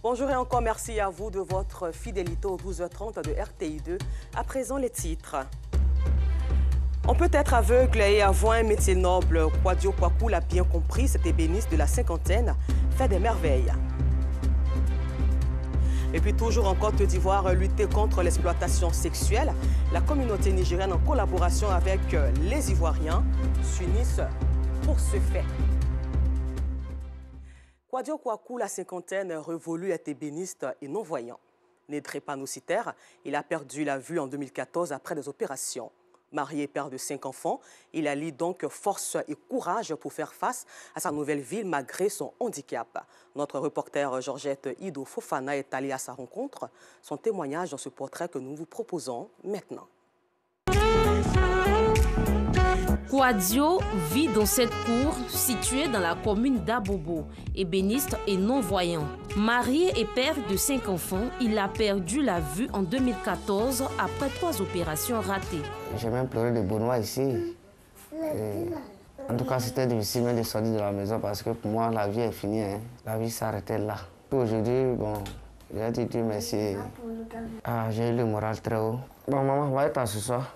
Bonjour et encore merci à vous de votre fidélité aux 12h30 de RTI2. À présent, les titres. On peut être aveugle et avoir un métier noble. Kwadio Kwaku l'a bien compris, cet ébéniste de la cinquantaine fait des merveilles. Et puis toujours en Côte d'Ivoire, lutter contre l'exploitation sexuelle. La communauté nigérienne, en collaboration avec les Ivoiriens, s'unissent pour ce fait. Kwadio Kwaku, la cinquantaine, révolue, est ébéniste et non-voyant. Né drépanocytaire, il a perdu la vue en 2014 après des opérations. Marié et père de 5 enfants, il allie donc force et courage pour faire face à sa nouvelle ville malgré son handicap. Notre reporter Georgette Ido Fofana est allée à sa rencontre. Son témoignage dans ce portrait que nous vous proposons maintenant. Kwadio vit dans cette cour située dans la commune d'Abobo, ébéniste et non-voyant. Marié et père de 5 enfants, il a perdu la vue en 2014 après 3 opérations ratées. J'ai même pleuré de bonheur ici. En tout cas, c'était difficile de sortir de la maison parce que pour moi, la vie est finie. Hein. La vie s'arrêtait là. Aujourd'hui, bon, j'ai dit Dieu merci. Ah, j'ai eu le moral très haut. Bon, maman, on va être à ce soir.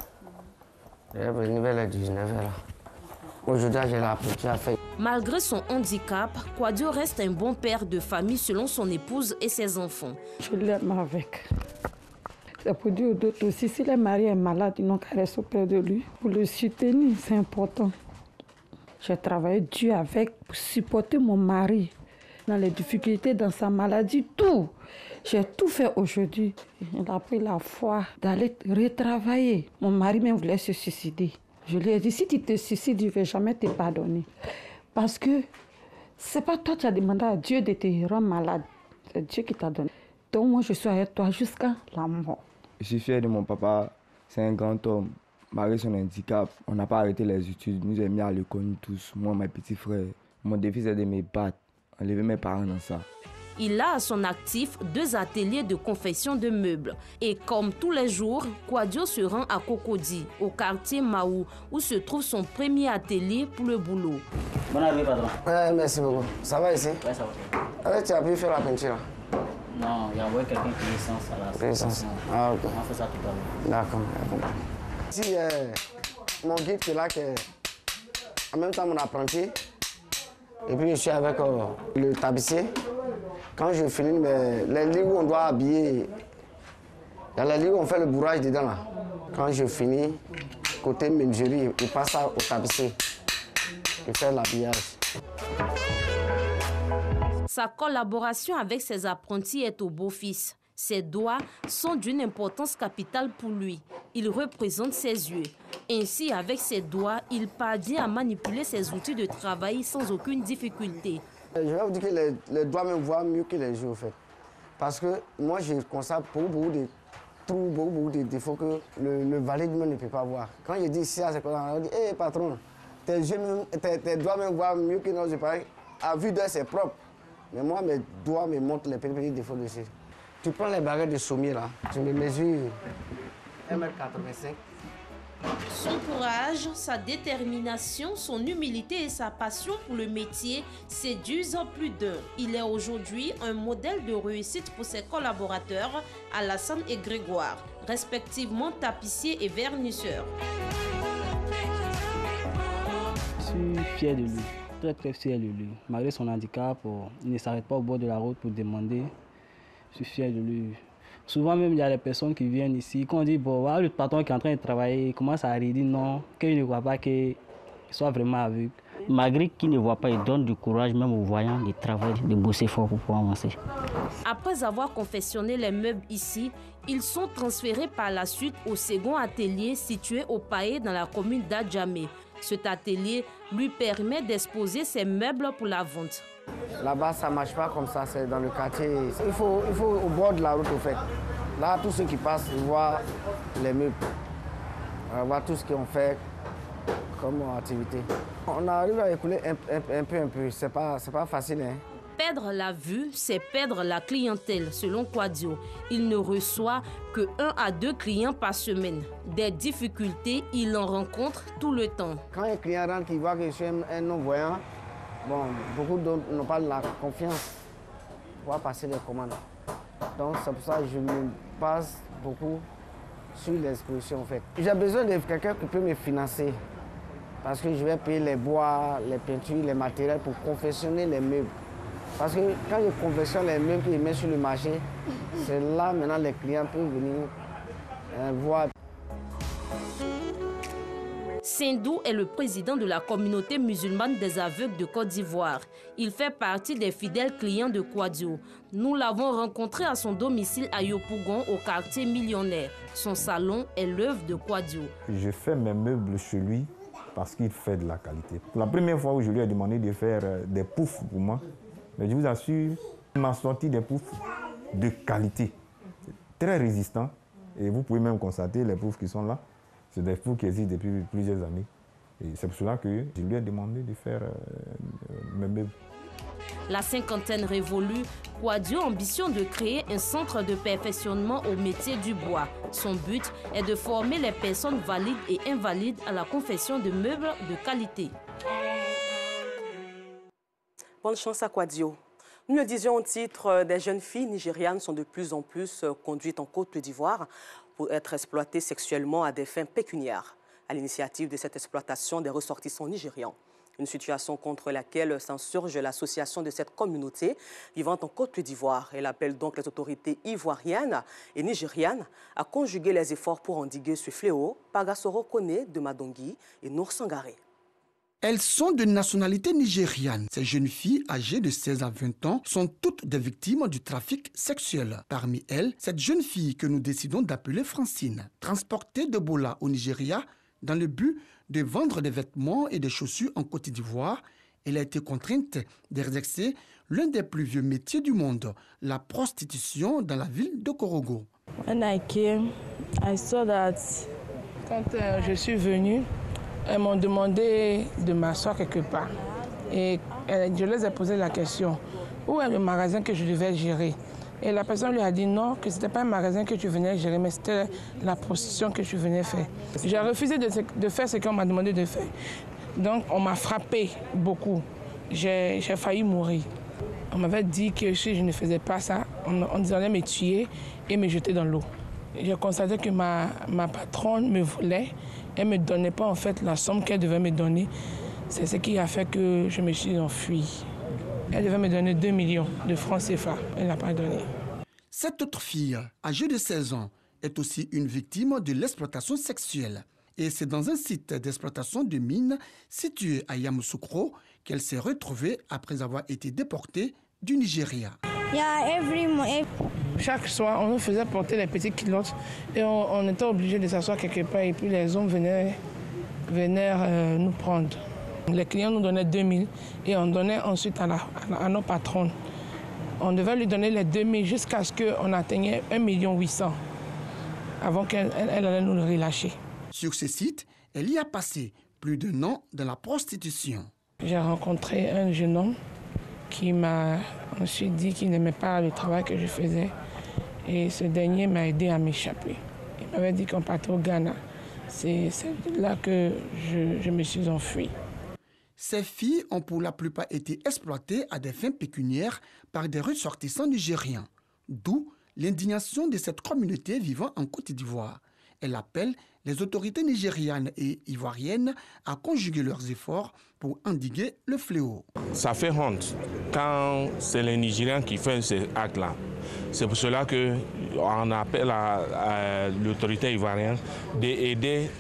Je vais venir vers les 19h. Aujourd'hui, j'ai l'appétit à faire. Malgré son handicap, Kwadio reste un bon père de famille selon son épouse et ses enfants. Je l'aime avec. C'est pour dire aux autres aussi, si le mari est malade, ils n'ont qu'à rester auprès de lui. Pour le soutenir, c'est important. J'ai travaillé dur avec pour supporter mon mari dans les difficultés, dans sa maladie, tout. J'ai tout fait aujourd'hui. Il a pris la foi d'aller retravailler. Mon mari même voulait se suicider. Je lui ai dit, si tu te suicides, je ne vais jamais te pardonner. Parce que ce n'est pas toi qui as demandé à Dieu de te rendre malade. C'est Dieu qui t'a donné. Donc moi, je suis avec toi jusqu'à la mort. Je suis fier de mon papa. C'est un grand homme. Malgré son handicap, on n'a pas arrêté les études. Nous avons mis à l'école tous. Moi, mes petits frères. Mon défi, c'est de me battre. Enlever mes parents dans ça. Il a à son actif 2 ateliers de confection de meubles. Et comme tous les jours, Kwadio se rend à Cocody, au quartier Maou, où se trouve son premier atelier pour le boulot. Bonne arrivée, patron. Ouais, merci beaucoup. Ça va ici? Ouais, ça va. Alors, tu as pu faire la peinture? Non, il y a envoyé quelqu'un qui est sans ça là. Essence. Ah, ok. On fait ça tout à l'heure. D'accord. Ici, mon guide qui est là, qui est en même temps mon apprenti. Et puis je suis avec le tapissier. Quand je finis, les lits où on doit habiller, il y a les lits où on fait le bourrage dedans là. Quand je finis, côté menuiserie, il passe ça au tapissier. Je fais l'habillage. Sa collaboration avec ses apprentis est au beau-fils. Ses doigts sont d'une importance capitale pour lui. Il représente ses yeux. Ainsi, avec ses doigts, il parvient à manipuler ses outils de travail sans aucune difficulté. Je vais vous dire que les doigts me voient mieux que les yeux, en fait. Parce que moi, je constate beaucoup de trous, beaucoup de défauts que le valet lui-même ne peut pas voir. Quand je dis ici, c'est quoi? On dit, hé patron, tes doigts me voient mieux que nos yeux. À vue d'œil, c'est propre. Mais moi, mes doigts me montrent les petits défauts dessus. Tu prends les baguettes de sommier là, tu me mesures 1m85. Son courage, sa détermination, son humilité et sa passion pour le métier séduisent plus d'un. Il est aujourd'hui un modèle de réussite pour ses collaborateurs, Alassane et Grégoire, respectivement tapissiers et vernisseurs. Je suis fier de lui, très fier de lui. Malgré son handicap, il ne s'arrête pas au bord de la route pour demander. Je suis fier de lui. Souvent même, il y a des personnes qui viennent ici, quand on dit, bon, voilà, le patron qui est en train de travailler, il commence à rire, non, qu'il ne voit pas qu'il soit vraiment aveugle. Malgré qu'il ne voit pas, il donne du courage même aux voyants de travailler, de bosser fort pour pouvoir avancer. Après avoir confectionné les meubles ici, ils sont transférés par la suite au second atelier situé au Paé dans la commune d'Adjamé. Cet atelier lui permet d'exposer ses meubles pour la vente. Là-bas, ça ne marche pas comme ça, c'est dans le quartier. Il faut au bord de la route, au fait. Là, tous ceux qui passent, ils voient les meubles. On voit tout ce qu'on fait comme activité. On arrive à écouler un peu. C'est pas facile, hein. Perdre la vue, c'est perdre la clientèle, selon Kwadio. Il ne reçoit que 1 à 2 clients par semaine. Des difficultés, il en rencontre tout le temps. Quand un client rentre qui voit que je suis un non-voyant, bon, beaucoup d'autres n'ont pas la confiance. pouvoir passer les commandes. Donc c'est pour ça que je me base beaucoup sur l'exposition en fait. J'ai besoin de quelqu'un qui peut me financer parce que je vais payer les bois, les peintures, les matériels pour confectionner les meubles. Parce que quand je confectionne les meubles que je mets sur le marché, c'est là maintenant les clients peuvent venir voir. Sindou est le président de la communauté musulmane des aveugles de Côte d'Ivoire. Il fait partie des fidèles clients de Kwadio. Nous l'avons rencontré à son domicile à Yopougon, au quartier millionnaire. Son salon est l'œuvre de Kwadio. Je fais mes meubles chez lui parce qu'il fait de la qualité. Pour la première fois où je lui ai demandé de faire des poufs pour moi, mais je vous assure, il m'a sorti des poufs de qualité, très résistants. Et vous pouvez même constater les poufs qui sont là. C'est des poufs qui existent depuis plusieurs années. Et c'est pour cela que je lui ai demandé de faire mes meubles. La cinquantaine révolue, Kwadio ambitionne de créer un centre de perfectionnement au métier du bois. Son but est de former les personnes valides et invalides à la confection de meubles de qualité. Bonne chance à Kwadio. Nous le disions au titre, des jeunes filles nigérianes sont de plus en plus conduites en Côte d'Ivoire pour être exploitées sexuellement à des fins pécuniaires, à l'initiative de cette exploitation des ressortissants nigérians. Une situation contre laquelle s'insurge l'association de cette communauté vivant en Côte d'Ivoire. Elle appelle donc les autorités ivoiriennes et nigérianes à conjuguer les efforts pour endiguer ce fléau. Pagasoro Kone de Madongui et Nour Sangaré. Elles sont de nationalité nigériane. Ces jeunes filles âgées de 16 à 20 ans sont toutes des victimes du trafic sexuel. Parmi elles, cette jeune fille que nous décidons d'appeler Francine, transportée de Bola au Nigeria dans le but de vendre des vêtements et des chaussures en Côte d'Ivoire. Elle a été contrainte d'exercer l'un des plus vieux métiers du monde, la prostitution dans la ville de Korogo. Quand je suis venue, elles m'ont demandé de m'asseoir quelque part. Et je les ai posé la question, où est le magasin que je devais gérer? Et la personne lui a dit non, que ce n'était pas un magasin que tu venais gérer, mais c'était la prostitution que tu venais faire. J'ai refusé de faire ce qu'on m'a demandé de faire. Donc on m'a frappé beaucoup. J'ai failli mourir. On m'avait dit que si je ne faisais pas ça, on allait me tuer et me jeter dans l'eau. J'ai constaté que ma patronne me voulait. Elle ne me donnait pas en fait la somme qu'elle devait me donner. C'est ce qui a fait que je me suis enfuie. Elle devait me donner 2 millions de francs CFA. Elle n'a pas donné. Cette autre fille, âgée de 16 ans, est aussi une victime de l'exploitation sexuelle. Et c'est dans un site d'exploitation de mines situé à Yamoussoukro qu'elle s'est retrouvée après avoir été déportée du Nigeria. Chaque soir, on nous faisait porter les petites culottes et on était obligé de s'asseoir quelque part et puis les hommes venaient nous prendre. Les clients nous donnaient 2000 et on donnait ensuite à nos patrons. On devait lui donner les 2000 jusqu'à ce qu'on atteignait 1 800 000 avant qu'elle allait nous le relâcher. Sur ce site, elle y a passé plus d'1 an dans la prostitution. J'ai rencontré un jeune homme qui m'a ensuite dit qu'il n'aimait pas le travail que je faisais. Et ce dernier m'a aidé à m'échapper. Il m'avait dit qu'on partait au Ghana. C'est là que je me suis enfuie. Ces filles ont pour la plupart été exploitées à des fins pécuniaires par des ressortissants nigériens. D'où l'indignation de cette communauté vivant en Côte d'Ivoire. Elle appelle les autorités nigérianes et ivoiriennes à conjuguer leurs efforts pour endiguer le fléau. Ça fait honte quand c'est les Nigériens qui font ces actes-là. C'est pour cela qu'on appelle à l'autorité ivoirienne d'aider,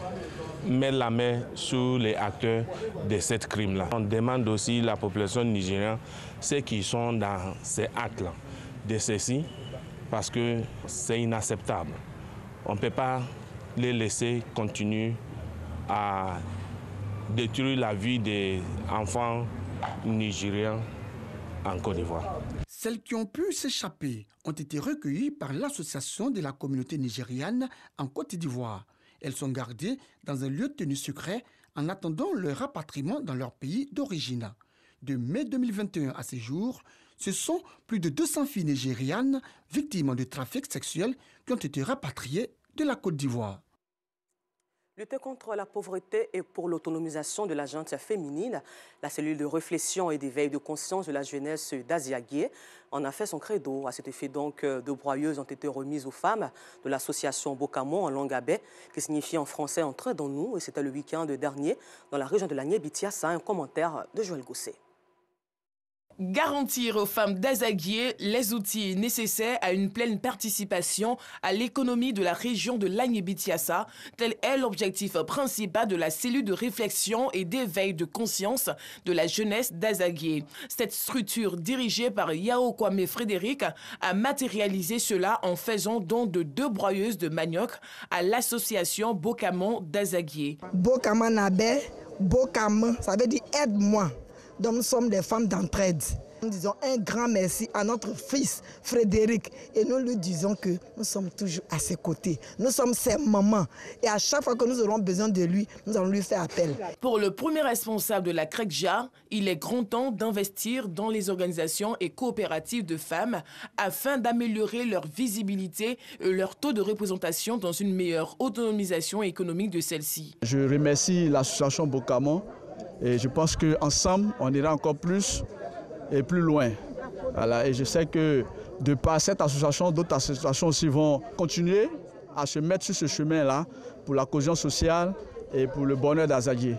mettre la main sur les acteurs de ce crime-là. On demande aussi à la population nigérienne, ceux qui sont dans ces actes-là, de ceci, parce que c'est inacceptable. On ne peut pas les laisser continuer à détruire la vie des enfants nigériens en Côte d'Ivoire. Celles qui ont pu s'échapper ont été recueillies par l'association de la communauté nigériane en Côte d'Ivoire. Elles sont gardées dans un lieu tenu secret en attendant leur rapatriement dans leur pays d'origine. De mai 2021 à ce jour, ce sont plus de 200 filles nigérianes victimes de trafic sexuel qui ont été rapatriées de la Côte d'Ivoire. Lutter contre la pauvreté et pour l'autonomisation de la gente féminine, la cellule de réflexion et d'éveil de conscience de la jeunesse d'Aziagué en a fait son credo. À cet effet, donc, de broyeuses ont été remises aux femmes de l'association Bocamon en langue abé, qui signifie en français « Entrez dans nous ». Et c'était le week-end dernier dans la région de l'Agné-Bitiassa. Un commentaire de Joël Gosset. Garantir aux femmes d'Azaguié les outils nécessaires à une pleine participation à l'économie de la région de l'Agné-Bitiassa, tel est l'objectif principal de la cellule de réflexion et d'éveil de conscience de la jeunesse d'Azaguié. Cette structure dirigée par Yao Kwame Frédéric a matérialisé cela en faisant don de 2 broyeuses de manioc à l'association Bocamon d'Azaguié. Bocamon Nabé, Bocamon, ça veut dire aide-moi. Donc nous sommes des femmes d'entraide. Nous disons un grand merci à notre fils Frédéric et nous lui disons que nous sommes toujours à ses côtés. Nous sommes ses mamans et à chaque fois que nous aurons besoin de lui, nous allons lui faire appel. Pour le premier responsable de la CRECJA, il est grand temps d'investir dans les organisations et coopératives de femmes afin d'améliorer leur visibilité et leur taux de représentation dans une meilleure autonomisation économique de celle-ci. Je remercie l'association Bocamon. Et je pense qu'ensemble, on ira encore plus et plus loin. Voilà. Et je sais que de par cette association, d'autres associations aussi vont continuer à se mettre sur ce chemin-là pour la cohésion sociale et pour le bonheur d'Azaguié.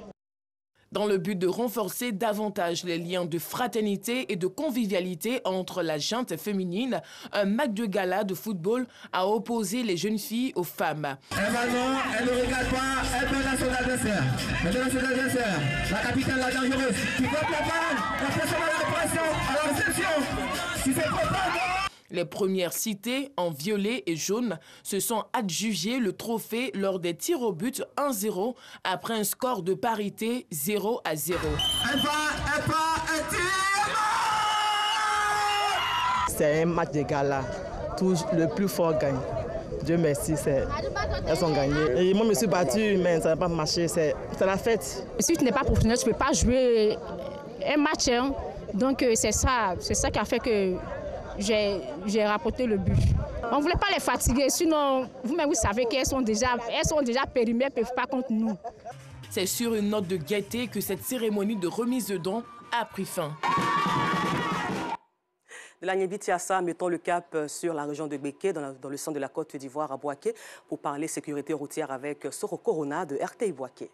Dans le but de renforcer davantage les liens de fraternité et de convivialité entre la gente féminine, un match de gala de football a opposé les jeunes filles aux femmes. Elle ne regarde pas, elle peut dans son adversaire. Elle peut dans son adversaire. La capitaine, la dangereuse, qui bloque la balle, la pression à la pression, à la réception. Si c'est pas Les premières citées, en violet et jaune, se sont adjugées le trophée lors des tirs au but 1-0 après un score de parité 0-0. C'est un match de gala. Le plus fort gagne. Dieu merci, elles ont gagné. Et moi, je me suis battue, mais ça n'a pas marché. C'est la fête. Si tu n'es pas professionnel, tu ne peux pas jouer un match. Hein. Donc, c'est ça qui a fait que j'ai rapporté le but. On ne voulait pas les fatiguer, sinon vous-même vous savez qu'elles sont déjà périmées, elles ne peuvent pas contre nous. C'est sur une note de gaieté que cette cérémonie de remise de dons a pris fin. De l'Agné-Bitiassa, mettons le cap sur la région de Béké, dans le centre de la Côte d'Ivoire à Bouaké, pour parler sécurité routière avec Soro Corona de RTI Bouaké.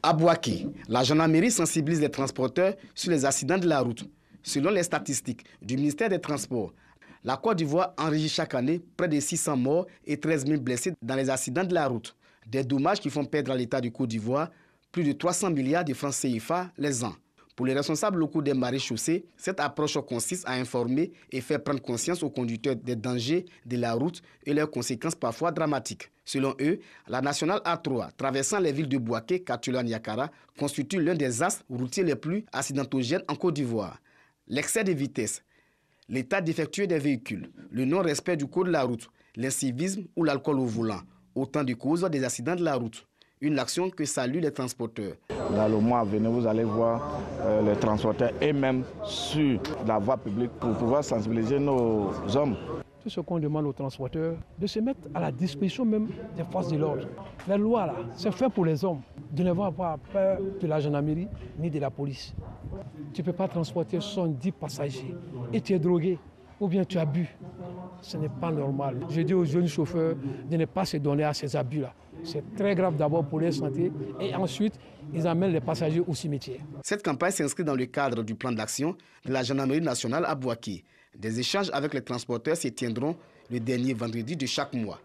À Bouaké, la gendarmerie sensibilise les transporteurs sur les accidents de la route. Selon les statistiques du ministère des Transports, la Côte d'Ivoire enregistre chaque année près de 600 morts et 13 000 blessés dans les accidents de la route. Des dommages qui font perdre à l'État du Côte d'Ivoire plus de 300 milliards de francs CFA les ans. Pour les responsables locaux des maréchaussées, cette approche consiste à informer et faire prendre conscience aux conducteurs des dangers de la route et leurs conséquences parfois dramatiques. Selon eux, la nationale A3, traversant les villes de Bouaké, Katulan et Yakara, constitue l'un des axes routiers les plus accidentogènes en Côte d'Ivoire. L'excès de vitesse, l'état défectueux des véhicules, le non-respect du code de la route, l'incivisme ou l'alcool au volant, autant de causes des accidents de la route. Une action que saluent les transporteurs. Dans le mois à venir, vous allez voir les transporteurs et même sur la voie publique pour pouvoir sensibiliser nos hommes. Tout ce qu'on demande aux transporteurs, de se mettre à la disposition même des forces de l'ordre. La loi, là, c'est fait pour les hommes. De ne pas avoir peur de la gendarmerie ni de la police. Tu ne peux pas transporter 70 passagers et tu es drogué ou bien tu as bu. Ce n'est pas normal. Je dis aux jeunes chauffeurs de ne pas se donner à ces abus-là. C'est très grave d'abord pour leur santé et ensuite, ils amènent les passagers au cimetière. Cette campagne s'inscrit dans le cadre du plan d'action de la gendarmerie nationale à Bouaké. Des échanges avec les transporteurs se tiendront le dernier vendredi de chaque mois.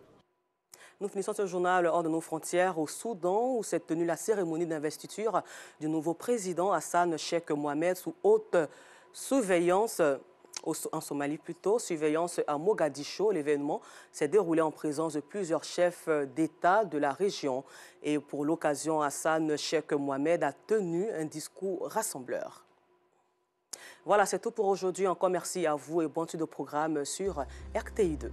Nous finissons ce journal hors de nos frontières au Soudan où s'est tenue la cérémonie d'investiture du nouveau président Hassan Sheikh Mohamed sous haute surveillance. En Somalie plutôt, surveillance à Mogadiscio. L'événement s'est déroulé en présence de plusieurs chefs d'État de la région. Et pour l'occasion, Hassan Sheikh Mohamed a tenu un discours rassembleur. Voilà, c'est tout pour aujourd'hui. Encore merci à vous et bon suite de programme sur RTI2.